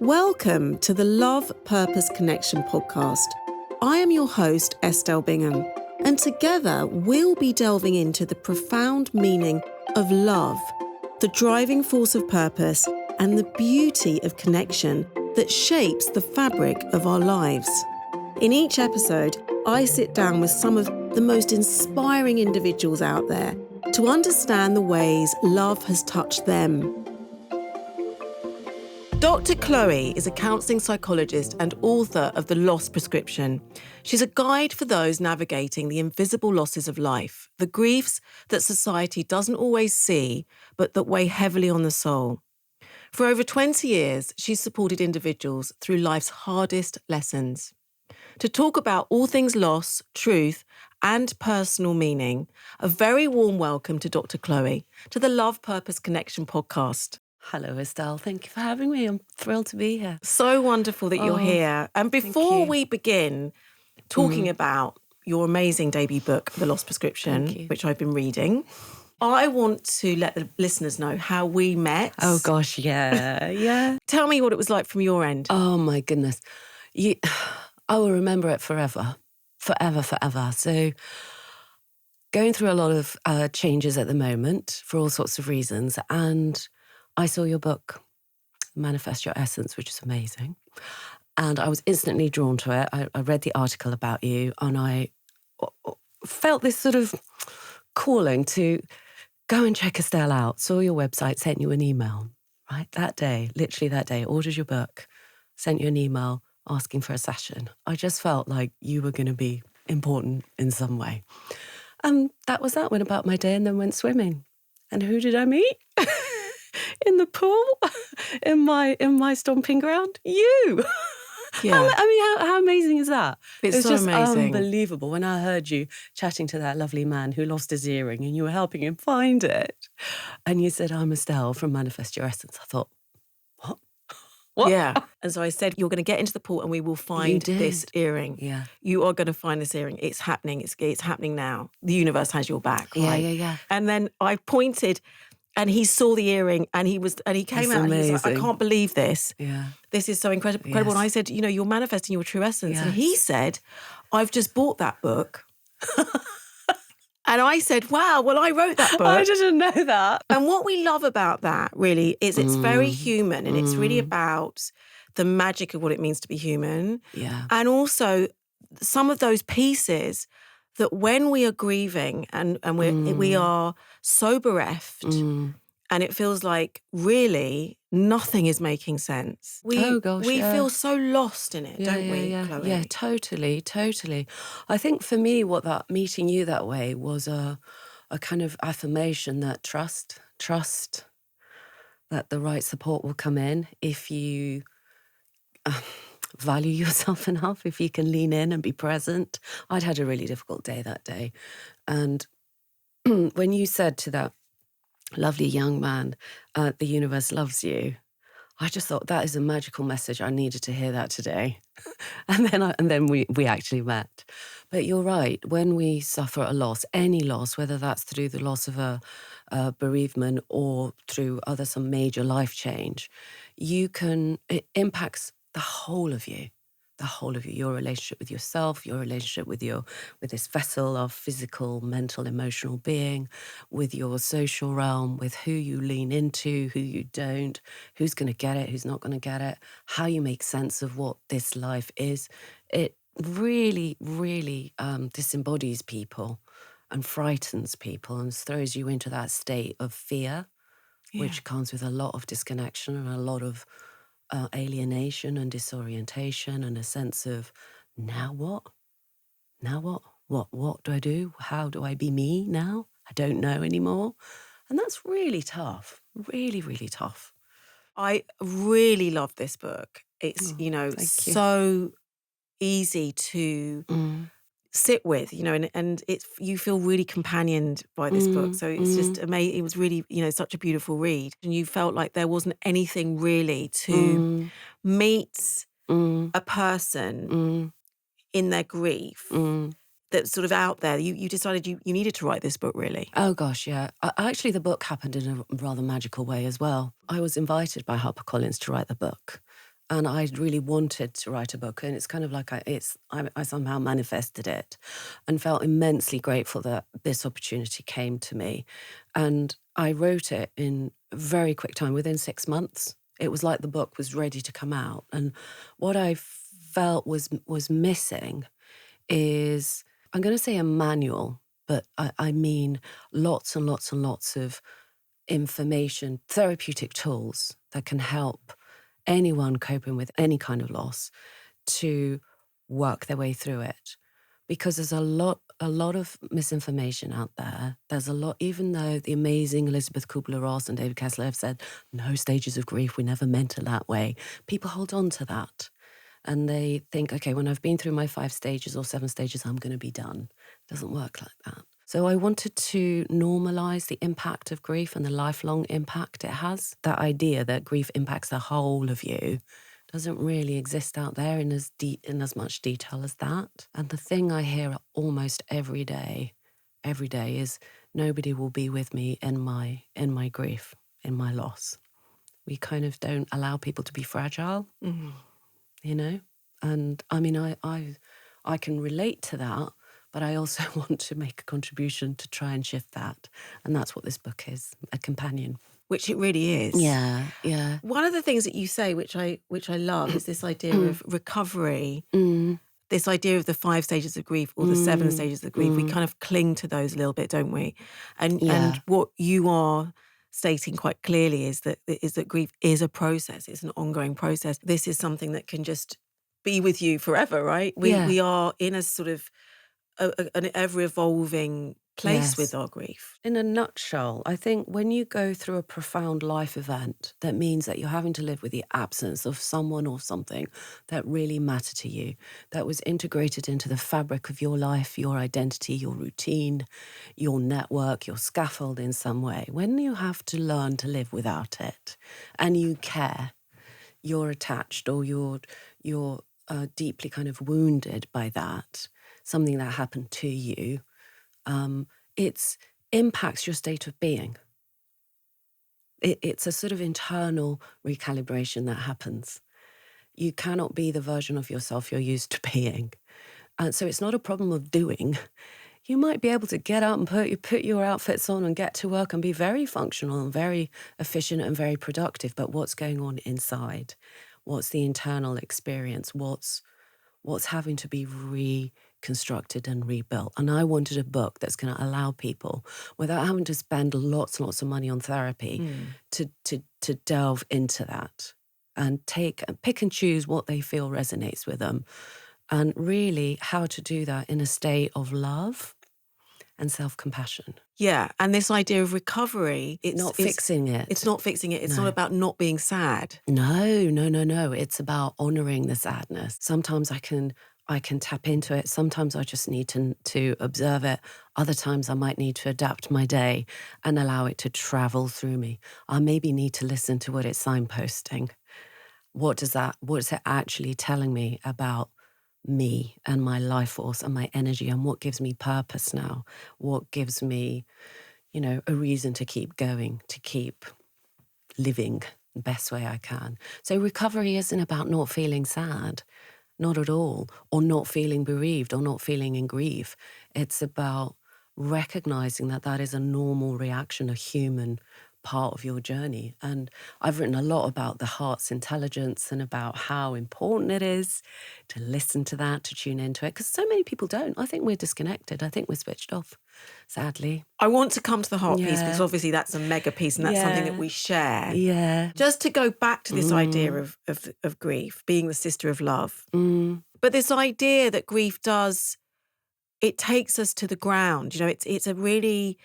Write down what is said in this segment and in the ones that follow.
Welcome to the Love, Purpose, Connection podcast. I am your host, Estelle Bingham, and together we'll be delving into the profound meaning of love, the driving force of purpose, and the beauty of connection that shapes the fabric of our lives. In each episode, I sit down with some of the most inspiring individuals out there to understand the ways love has touched them. Dr. Chloe is a counselling psychologist and author of The Loss Prescription. She's a guide for those navigating the invisible losses of life, the griefs that society doesn't always see, but that weigh heavily on the soul. For over 20 years, she's supported individuals through life's hardest lessons. To talk about all things loss, truth, and personal meaning, a very warm welcome to Dr. Chloe, to the Love, Purpose, Connection podcast. Hello, Estelle. Thank you for having me. I'm thrilled to be here. So wonderful that you're here. And before we begin talking about your amazing debut book, The Loss Prescription, which I've been reading, I want to let the listeners know how we met. Oh, gosh, yeah. Tell me what it was like from your end. Oh, my goodness. I will remember it forever. Forever. So going through a lot of changes at the moment for all sorts of reasons. And I saw your book, Manifest Your Essence, which is amazing. And I was instantly drawn to it. I read the article about you and I felt this sort of calling to go and check Estelle out. Saw your website, sent you an email, right? That day, literally that day, ordered your book, sent you an email asking for a session. I just felt like you were going to be important in some way. And that was that. Went about my day and then went swimming. And who did I meet? In the pool, in my stomping ground, you. Yeah. How amazing is that? It's so just amazing. Unbelievable. When I heard you chatting to that lovely man who lost his earring and you were helping him find it, and you said, "I'm Estelle from Manifest Your Essence," I thought, what? Yeah. And so I said, you're going to get into the pool and we will find this earring. Yeah. You are going to find this earring. It's happening. It's happening now. The universe has your back. Right? Yeah. And then I pointed and he saw the earring and he came out and he was like, I can't believe this. Yeah. This is so incredible. Yes. And I said, you're manifesting your true essence. Yes. And he said, I've just bought that book. And I said, wow, well, I wrote that book. I didn't know that. And what we love about that, really, is it's very human and it's really about the magic of what it means to be human. Yeah. And also some of those pieces that when we are grieving and we are so bereft and it feels like really nothing is making sense. We feel so lost in it, don't we, Chloe? Yeah, totally. I think for me, meeting you that way was a kind of affirmation that trust that the right support will come in if you value yourself enough, if you can lean in and be present. I'd had a really difficult day that day. And when you said to that lovely young man, the universe loves you, I just thought that is a magical message. I needed to hear that today. and then we actually met. But you're right, when we suffer a loss, any loss, whether that's through the loss of a bereavement or through some major life change, it impacts the whole of you, your relationship with yourself, your relationship with this vessel of physical, mental, emotional being, with your social realm, with who you lean into, who you don't, who's going to get it, who's not going to get it, how you make sense of what this life is. It really, really disembodies people and frightens people and throws you into that state of fear, which comes with a lot of disconnection and a lot of alienation and disorientation and a sense of, now what? What do I do? How do I be me now? I don't know anymore. And that's really tough, really, really tough. I really love this book. It's, so easy to sit with, and you feel really companioned by this book. So it's just amazing. It was really, such a beautiful read. And you felt like there wasn't anything really to meet a person in their grief that's sort of out there. You decided you needed to write this book, really. Oh, gosh, yeah. Actually, the book happened in a rather magical way as well. I was invited by HarperCollins to write the book. And I really wanted to write a book, and it's kind of like I somehow manifested it and felt immensely grateful that this opportunity came to me. And I wrote it in a very quick time, within 6 months. It was like the book was ready to come out. And what I felt was missing is, I'm going to say a manual, but I mean lots and lots and lots of information, therapeutic tools that can help anyone coping with any kind of loss to work their way through it. Because there's a lot of misinformation out there. There's a lot, even though the amazing Elizabeth Kubler-Ross and David Kessler have said, no stages of grief, we never meant it that way. People hold on to that. And they think, okay, when I've been through my 5 stages or 7 stages, I'm going to be done. It doesn't work like that. So I wanted to normalise the impact of grief and the lifelong impact it has. That idea that grief impacts the whole of you doesn't really exist out there in as much detail as that. And the thing I hear almost every day is nobody will be with me in my grief, in my loss. We kind of don't allow people to be fragile, you know? And I mean, I can relate to that, but I also want to make a contribution to try and shift that. And that's what this book is, a companion. Which it really is. Yeah, yeah. One of the things that you say, which I love, is this idea of recovery, this idea of the 5 stages of grief or the 7 stages of grief. We kind of cling to those a little bit, don't we? And what you are stating quite clearly is that grief is a process. It's an ongoing process. This is something that can just be with you forever, right? We are in a sort of an ever-evolving place with our grief. In a nutshell, I think when you go through a profound life event, that means that you're having to live with the absence of someone or something that really mattered to you, that was integrated into the fabric of your life, your identity, your routine, your network, your scaffold in some way. When you have to learn to live without it and you care, you're attached or you're deeply kind of wounded by that, something that happened to you, it impacts your state of being. It's a sort of internal recalibration that happens. You cannot be the version of yourself you're used to being. And so it's not a problem of doing. You might be able to get up and put your outfits on and get to work and be very functional and very efficient and very productive. But what's going on inside? What's the internal experience? What's having to be reconstructed and rebuilt? And I wanted a book that's going to allow people, without having to spend lots and lots of money on therapy, to delve into that and pick and choose what they feel resonates with them, and really how to do that in a state of love and self-compassion. Yeah, and this idea of recovery, it's not fixing it. It's not fixing it. It's not about not being sad. No. It's about honouring the sadness. Sometimes I can tap into it. Sometimes I just need to observe it. Other times I might need to adapt my day and allow it to travel through me. I maybe need to listen to what it's signposting. What is it actually telling me about me and my life force and my energy, and what gives me purpose now? What gives me, a reason to keep going, to keep living the best way I can. So recovery isn't about not feeling sad, not at all, or not feeling bereaved or not feeling in grief. It's about recognizing that is a normal reaction, a human part of your journey. And I've written a lot about the heart's intelligence and about how important it is to listen to that, to tune into it, because so many people don't. I think we're disconnected. I think we're switched off, sadly. I want to come to the heart piece, because obviously that's a mega piece and that's something that we share. Yeah. Just to go back to this idea of grief, being the sister of love. But this idea that grief it takes us to the ground. It's a really...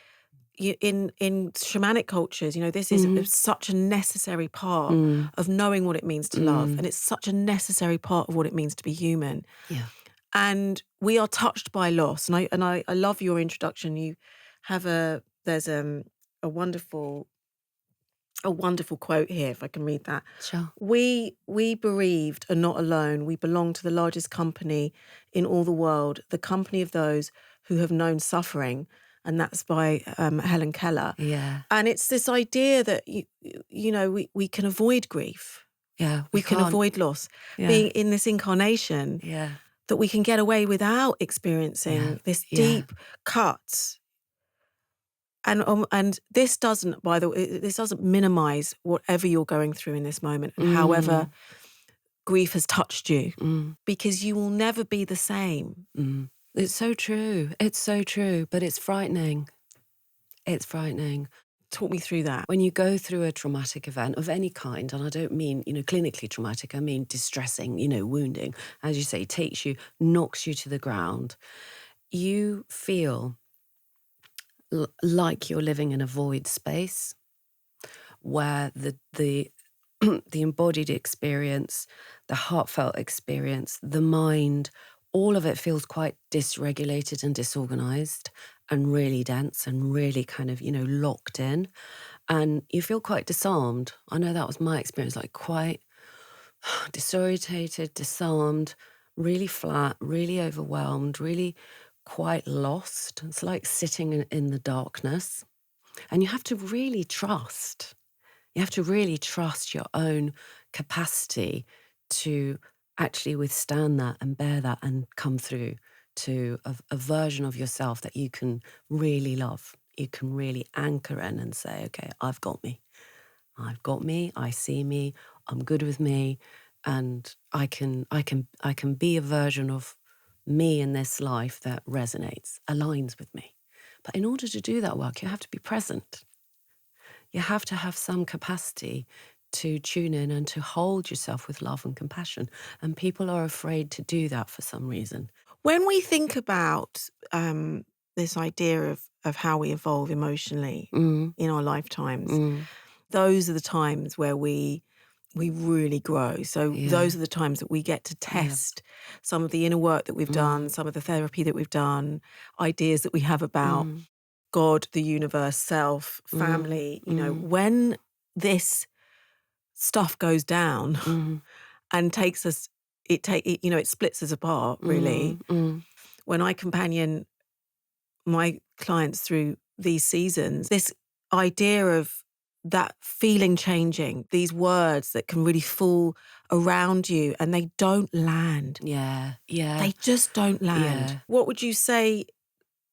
In shamanic cultures, this is such a necessary part of knowing what it means to love. And it's such a necessary part of what it means to be human. Yeah. And we are touched by loss. And I love your introduction. You have there's a wonderful quote here, if I can read that. Sure. We bereaved are not alone. We belong to the largest company in all the world, the company of those who have known suffering. And that's by Helen Keller. Yeah. And it's this idea that, we can avoid grief. Yeah. We can can't. avoid loss. Yeah. Being in this incarnation, Yeah. that we can get away without experiencing this deep cut. And this doesn't, by the way, this doesn't minimize whatever you're going through in this moment and however grief has touched you, because you will never be the same. It's so true. It's so true, but it's frightening. It's frightening. Talk me through that. When you go through a traumatic event of any kind, and I don't mean, clinically traumatic, I mean distressing, wounding, as you say, takes you, knocks you to the ground, you feel like you're living in a void space where the the embodied experience, the heartfelt experience, the mind, all of it feels quite dysregulated and disorganized and really dense and really kind of, locked in. And you feel quite disarmed. I know that was my experience, like quite disorientated, disarmed, really flat, really overwhelmed, really quite lost. It's like sitting in the darkness. And you have to really trust. You have to really trust your own capacity to actually withstand that and bear that and come through to a version of yourself that you can really love. You can really anchor in and say, okay, I've got me. I've got me, I see me, I'm good with me, and I can be a version of me in this life that resonates, aligns with me. But in order to do that work, you have to be present. You have to have some capacity to tune in and to hold yourself with love and compassion. And people are afraid to do that for some reason. When we think about this idea of how we evolve emotionally in our lifetimes, those are the times where we really grow. So those are the times that we get to test some of the inner work that we've done, some of the therapy that we've done, ideas that we have about God, the universe, self, family. When this stuff goes down and takes us, it splits us apart, really. When I companion my clients through these seasons, this idea of that feeling changing, these words that can really fall around you and they don't land. Yeah. They just don't land. Yeah. What would you say,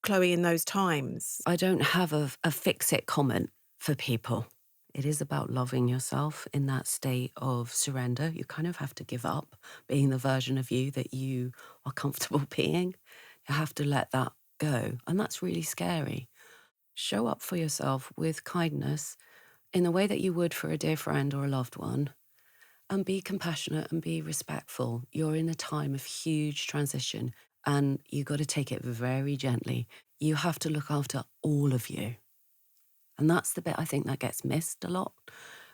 Chloe, in those times? I don't have a fix-it comment for people. It is about loving yourself in that state of surrender. You kind of have to give up being the version of you that you are comfortable being. You have to let that go. And that's really scary. Show up for yourself with kindness in the way that you would for a dear friend or a loved one. And be compassionate and be respectful. You're in a time of huge transition and you got to take it very gently. You have to look after all of you. And that's the bit I think that gets missed a lot.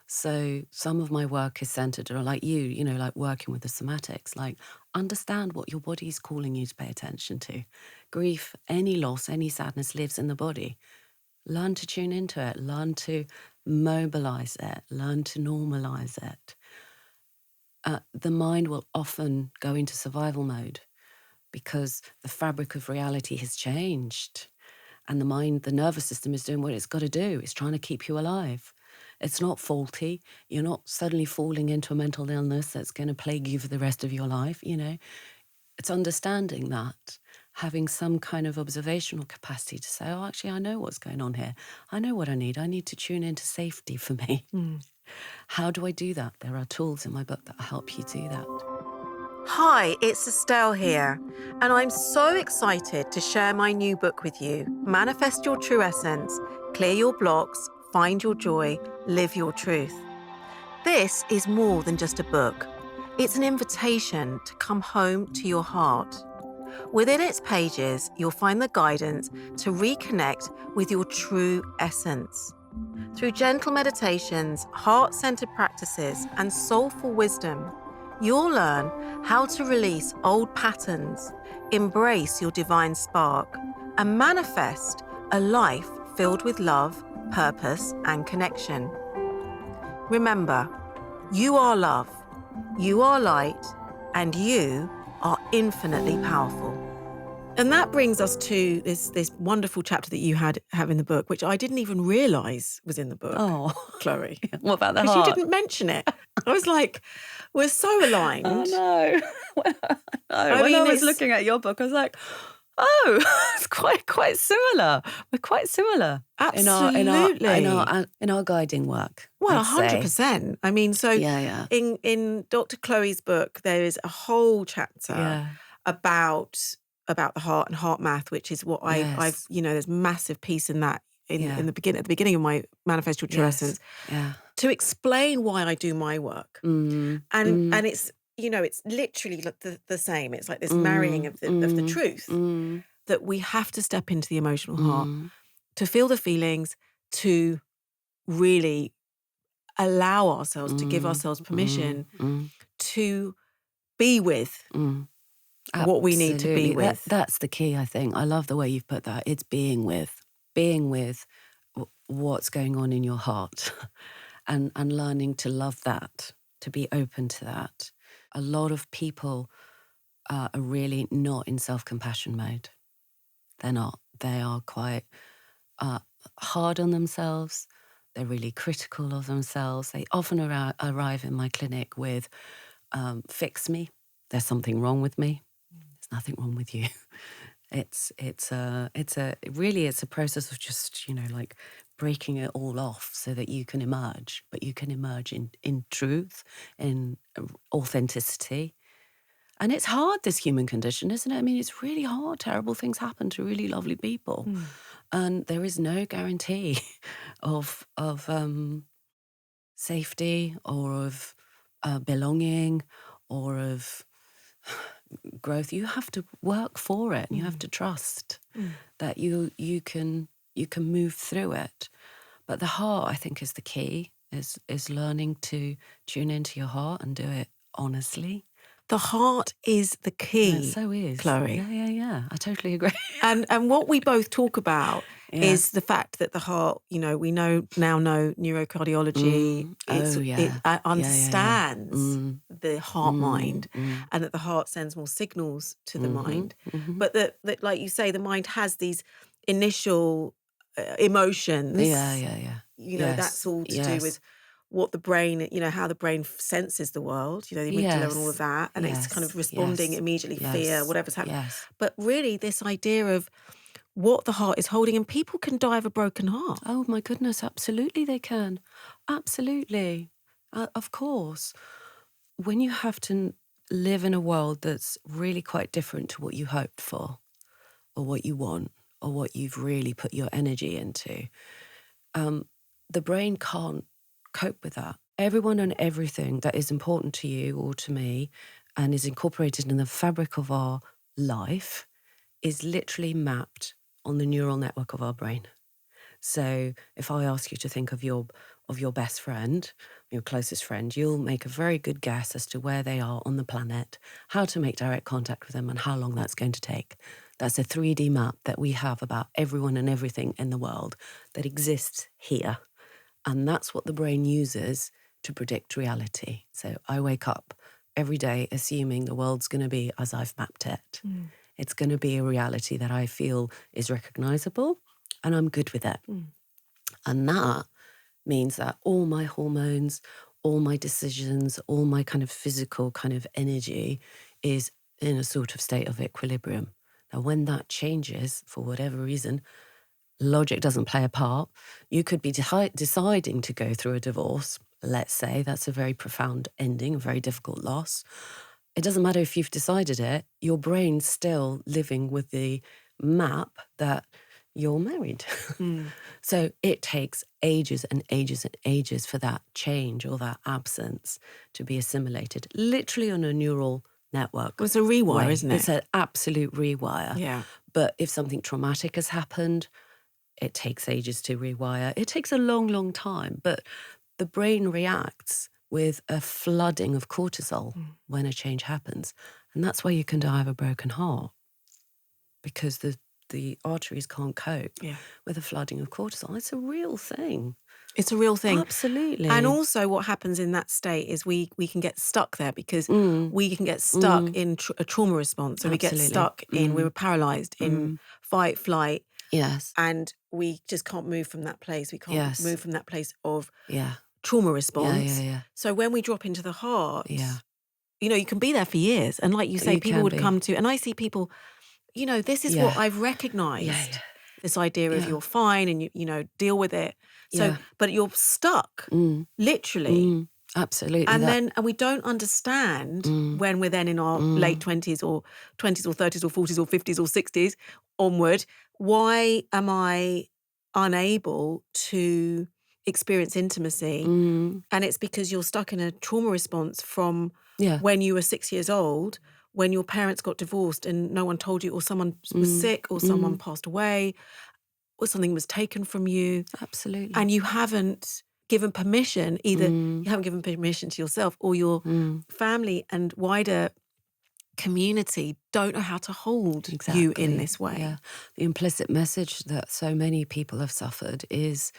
So some of my work is centered on, like you know, like working with the somatics, like understand what your body's calling you to pay attention to. Grief, any loss, any sadness lives in the body. Learn to tune into it, learn to mobilize it, learn to normalize it. The mind will often go into survival mode because the fabric of reality has changed. And the mind, the nervous system is doing what it's got to do. It's trying to keep you alive. It's not faulty. You're not suddenly falling into a mental illness that's going to plague you for the rest of your life, It's understanding that, having some kind of observational capacity to say, oh, actually, I know what's going on here. I know what I need. I need to tune into safety for me. How do I do that? There are tools in my book that help you do that. Hi, it's Estelle here, and I'm so excited to share my new book with you, Manifest Your True Essence, Clear Your Blocks, Find Your Joy, Live Your Truth. This is more than just a book. It's an invitation to come home to your heart. Within its pages, you'll find the guidance to reconnect with your true essence. Through gentle meditations, heart-centered practices, and soulful wisdom, you'll learn how to release old patterns, embrace your divine spark, and manifest a life filled with love, purpose, and connection. Remember, you are love, you are light, and you are infinitely powerful. And that brings us to this wonderful chapter that you have in the book, which I didn't even realise was in the book, Chloe. What about the Because heart? you didn't mention it. I was like, we're so aligned. Oh, no. When I was looking at your book, I was like, oh, it's quite similar. We're quite similar. Absolutely. In our guiding work. Well, I'd 100%. say. I mean, so Yeah. in Dr. Chloe's book, there is a whole chapter about the heart and heart math, which is what I've there's a massive piece in that at the beginning of my Manifest Your True Essence, to explain why I do my work. And it's it's literally the same. It's like this marrying of the truth that we have to step into the emotional heart to feel the feelings, to really allow ourselves to give ourselves permission to be with what we need to be with. That's the key, I think. I love the way you've put that. It's being with what's going on in your heart and learning to love that, to be open to that. A lot of people are really not in self-compassion mode. They're not. They are quite hard on themselves. They're really critical of themselves. They often arrive in my clinic with, fix me. There's something wrong with me. There's nothing wrong with you. It's a process of just, like breaking it all off so that you can emerge, but you can emerge in truth, in authenticity. And it's hard, this human condition, isn't it? I mean, it's really hard. Terrible things happen to really lovely people. And there is no guarantee of safety or of belonging or of growth. You have to work for it, and you have to trust that you can move through it. But the heart, I think, is the key. Is learning to tune into your heart and do it honestly. The heart is the key. Yeah, so is Chloe. Yeah. I totally agree. And what we both talk about is the fact that the heart, we now know neurocardiology. It understands the heart mind, and that the heart sends more signals to the mind. But that, like you say, the mind has these initial emotions. Yeah. That's all to do with what the brain, how the brain senses the world, the amygdala and all of that. And it's kind of responding immediately, fear, whatever's happening. But really this idea of what the heart is holding, and people can die of a broken heart. Oh my goodness, absolutely they can. Absolutely. Of course. When you have to live in a world that's really quite different to what you hoped for or what you want or what you've really put your energy into, the brain can't cope with that. Everyone and everything that is important to you or to me and is incorporated in the fabric of our life is literally mapped on the neural network of our brain. So if I ask you to think of your best friend, your closest friend, you'll make a very good guess as to where they are on the planet, how to make direct contact with them, and how long that's going to take. That's a 3D map that we have about everyone and everything in the world that exists here. And that's what the brain uses to predict reality. So I wake up every day assuming the world's going to be as I've mapped it. It's going to be a reality that I feel is recognizable, and I'm good with it. And that means that all my hormones, all my decisions, all my kind of physical kind of energy is in a sort of state of equilibrium. Now, when that changes, for whatever reason, logic doesn't play a part. You could be deciding to go through a divorce. Let's say that's a very profound ending, a very difficult loss. It doesn't matter if you've decided it, your brain's still living with the map that you're married. So it takes ages and ages and ages for that change or that absence to be assimilated, literally on a neural network. Well, it's a rewire, isn't it? It's an absolute rewire. Yeah. But if something traumatic has happened, it takes ages to rewire. It takes a long, long time. But the brain reacts with a flooding of cortisol when a change happens. And that's why you can die of a broken heart, because the arteries can't cope with a flooding of cortisol. It's a real thing. It's a real thing. Absolutely. And also what happens in that state is we can get stuck there because we can get stuck in a trauma response. So we get stuck in, we were paralysed in fight, flight. Yes. And we just can't move from that place. We can't move from that place of Yeah. trauma response. Yeah. So when we drop into the heart, Yeah. you know, you can be there for years. And like you say, people would come to, and I see people, you know, this is what I've recognised. This idea of you're fine and you know, deal with it. So, but you're stuck, literally. Absolutely. And we don't understand when we're then in our late 20s or 20s or 30s or 40s or 50s or 60s onward, why am I unable to experience intimacy? And it's because you're stuck in a trauma response from when you were 6 years old, when your parents got divorced and no one told you, or someone was sick, or someone passed away, or something was taken from you. Absolutely. And you haven't given permission, either you haven't given permission to yourself or your family and wider community don't know how to hold you in this way. Yeah. The implicit message that so many people have suffered is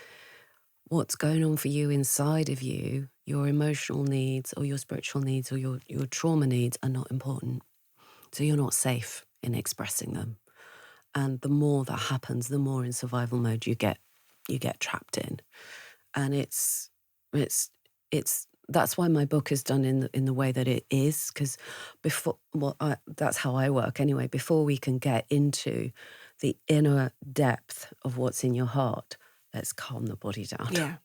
what's going on for you inside of you, your emotional needs or your spiritual needs or your trauma needs are not important. So you're not safe in expressing them. And the more that happens, the more in survival mode you get trapped in. And it's that's why my book is done in the way that it is, because that's how I work anyway. Before we can get into the inner depth of what's in your heart, let's calm the body down. Yeah.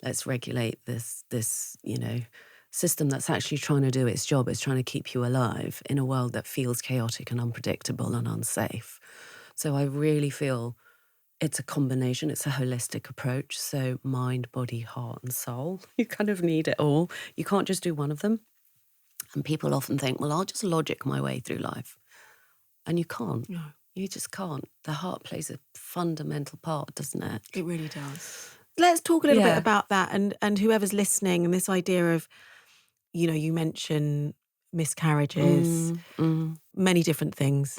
Let's regulate this system that's actually trying to do its job. It's trying to keep you alive in a world that feels chaotic and unpredictable and unsafe. So I really feel it's a combination. It's a holistic approach. So mind, body, heart, and soul. You kind of need it all. You can't just do one of them. And people often think, well, I'll just logic my way through life. And you can't. No. You just can't. The heart plays a fundamental part, doesn't it? It really does. Let's talk a little bit about that and whoever's listening and this idea of, you know, you mention miscarriages, many different things,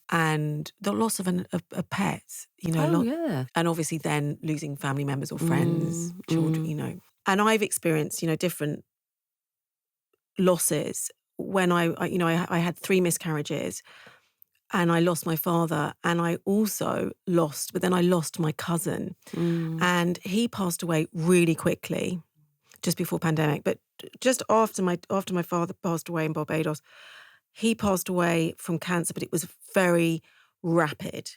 and the loss of a pet, you know, and obviously then losing family members or friends, children, you know. And I've experienced, you know, different losses when I had 3 miscarriages and I lost my father and I also lost my cousin and he passed away really quickly just before pandemic, but just after my father passed away in Barbados, he passed away from cancer, but it was very rapid.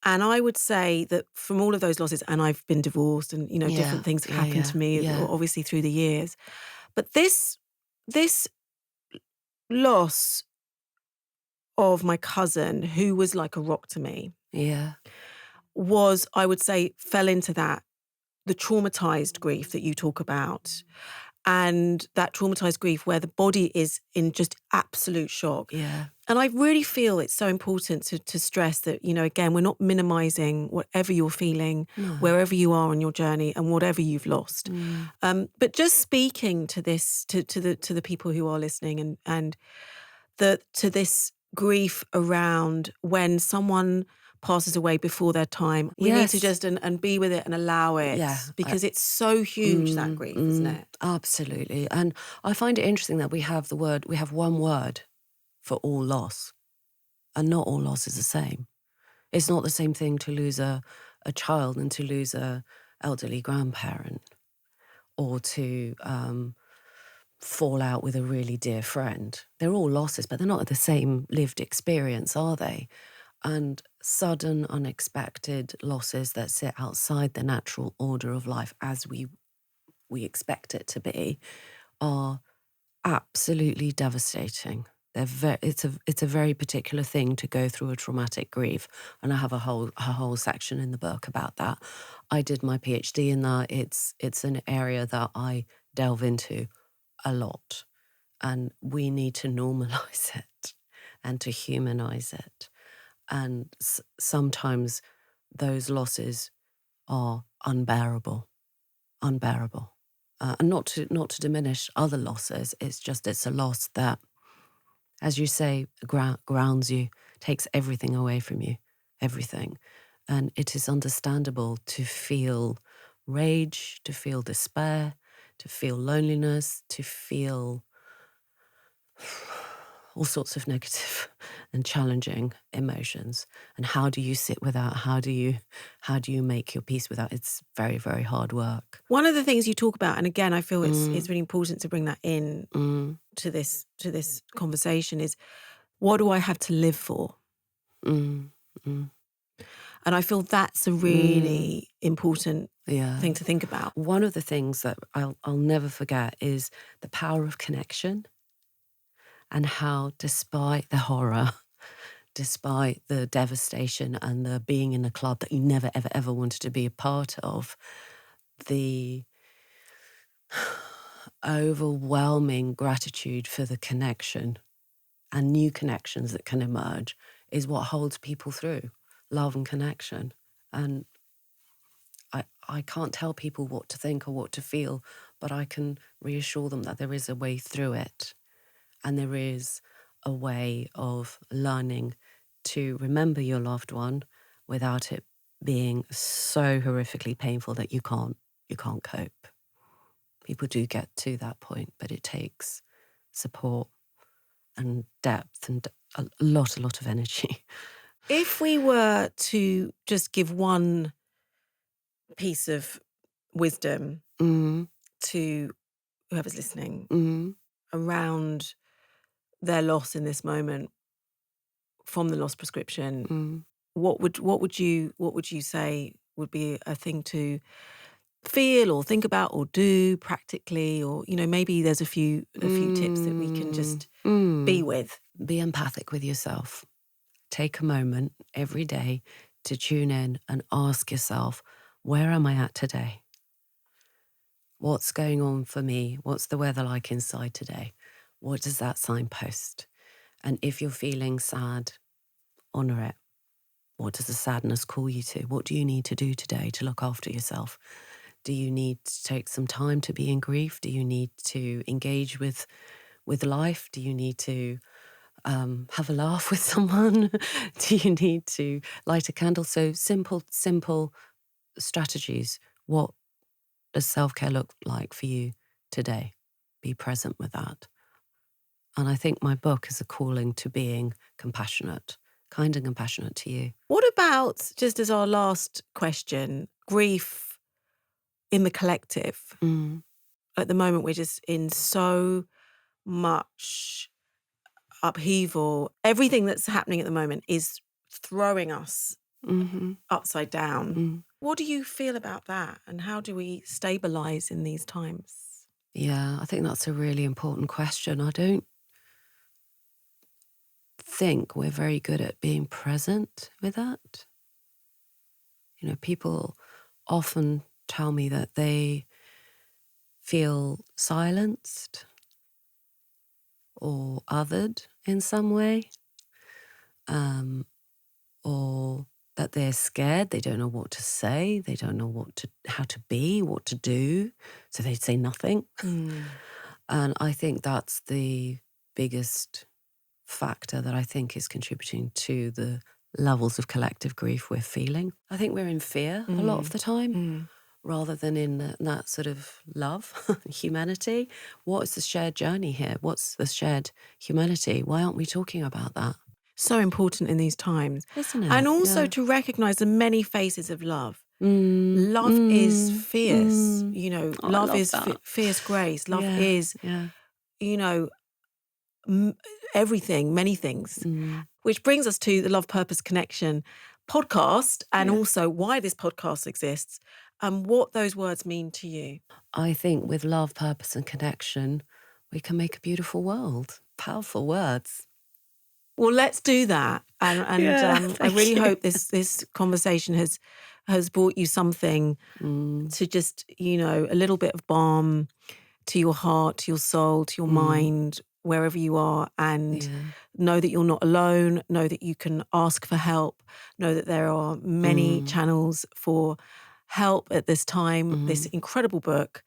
And I would say that from all of those losses, and I've been divorced and, you know, different things have happened to me, obviously through the years. But this loss of my cousin, who was like a rock to me, was, I would say, fell into that, the traumatized grief that you talk about. And that traumatized grief where the body is in just absolute shock. Yeah. And I really feel it's so important to stress that, you know, again, we're not minimizing whatever you're feeling, wherever you are on your journey and whatever you've lost. But just speaking to this, to the people who are listening and to this grief around when someone passes away before their time. We need to just and be with it and allow it because it's so huge, that grief, isn't it? Absolutely. And I find it interesting that we have one word for all loss, and not all loss is the same. It's not the same thing to lose a child and to lose a elderly grandparent, or to fall out with a really dear friend. They're all losses, but they're not the same lived experience, are they? And sudden, unexpected losses that sit outside the natural order of life as we expect it to be are absolutely devastating. It's a very particular thing to go through a traumatic grief, and I have a whole section in the book about that. I did my PhD in that. It's an area that I delve into a lot, and we need to normalize it and to humanize it. And sometimes those losses are unbearable. And not to diminish other losses. It's a loss that, as you say, grounds you, takes everything away from you, everything. And it is understandable to feel rage, to feel despair, to feel loneliness, to feel all sorts of negative and challenging emotions. And how do you sit with that? How do you make your peace with that? It's very, very hard work. One of the things you talk about, and again, I feel it's really important to bring that in to this conversation, is what do I have to live for? And I feel that's a really important thing to think about. One of the things that I'll never forget is the power of connection, and how, despite the horror, despite the devastation and the being in a club that you never, ever, ever wanted to be a part of, the overwhelming gratitude for the connection and new connections that can emerge is what holds people through. Love and connection. And I can't tell people what to think or what to feel, but I can reassure them that there is a way through it. And there is a way of learning to remember your loved one without it being so horrifically painful that you can't cope. People do get to that point, but it takes support and depth and a lot of energy. If we were to just give one piece of wisdom to whoever's listening around their loss in this moment from the loss prescription, what would you say would be a thing to feel or think about or do practically, or maybe there's a few tips that we can just be with? Be empathic with yourself. Take a moment every day to tune in and ask yourself, where am I at today? What's going on for me? What's the weather like inside today? What does that signpost? And if you're feeling sad, honour it. What does the sadness call you to? What do you need to do today to look after yourself? Do you need to take some time to be in grief? Do you need to engage with life? Do you need to have a laugh with someone? Do you need to light a candle? So simple strategies. What does self-care look like for you today? Be present with that. And I think my book is a calling to being compassionate, kind and compassionate to you. What about, just as our last question, grief in the collective? At the moment, we're just in so much upheaval. Everything that's happening at the moment is throwing us upside down. What do you feel about that? And how do we stabilise in these times? Yeah, I think that's a really important question. I don't think we're very good at being present with that. People often tell me that they feel silenced or othered in some way, or that they're scared, they don't know what to say, they don't know how to be, what to do, so they say nothing. And I think that's the biggest factor that I think is contributing to the levels of collective grief we're feeling. I think we're in fear a lot of the time, rather than in that sort of love, humanity. What is the shared journey here? What's the shared humanity? Why aren't we talking about that? So important in these times. Isn't it? And also to recognise the many faces of love. Love is fierce. Love is fierce grace. Love is, everything, many things. Which brings us to the Love, Purpose, Connection podcast, and also why this podcast exists and what those words mean to you. I think with love, purpose and connection, we can make a beautiful world. Powerful words. Well, let's do that. And I really hope this conversation has brought you something to just, a little bit of balm to your heart, to your soul, to your mind, wherever you are, and know that you're not alone, know that you can ask for help, know that there are many channels for help at this time, this incredible book.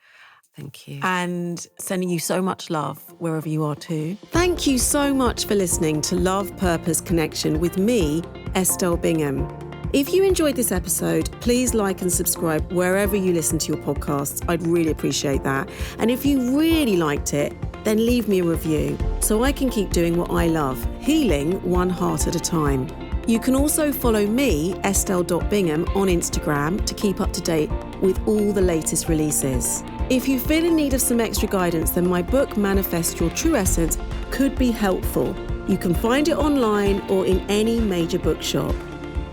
Thank you. And sending you so much love wherever you are too. Thank you so much for listening to Love, Purpose, Connection with me, Estelle Bingham. If you enjoyed this episode, please like and subscribe wherever you listen to your podcasts. I'd really appreciate that. And if you really liked it, then leave me a review so I can keep doing what I love, healing one heart at a time. You can also follow me, Estelle.Bingham, on Instagram to keep up to date with all the latest releases. If you feel in need of some extra guidance, then my book, Manifest Your True Essence, could be helpful. You can find it online or in any major bookshop.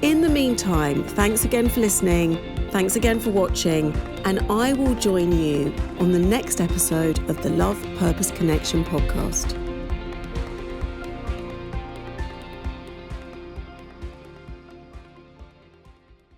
In the meantime, thanks again for listening, thanks again for watching, and I will join you on the next episode of the Love Purpose Connection podcast.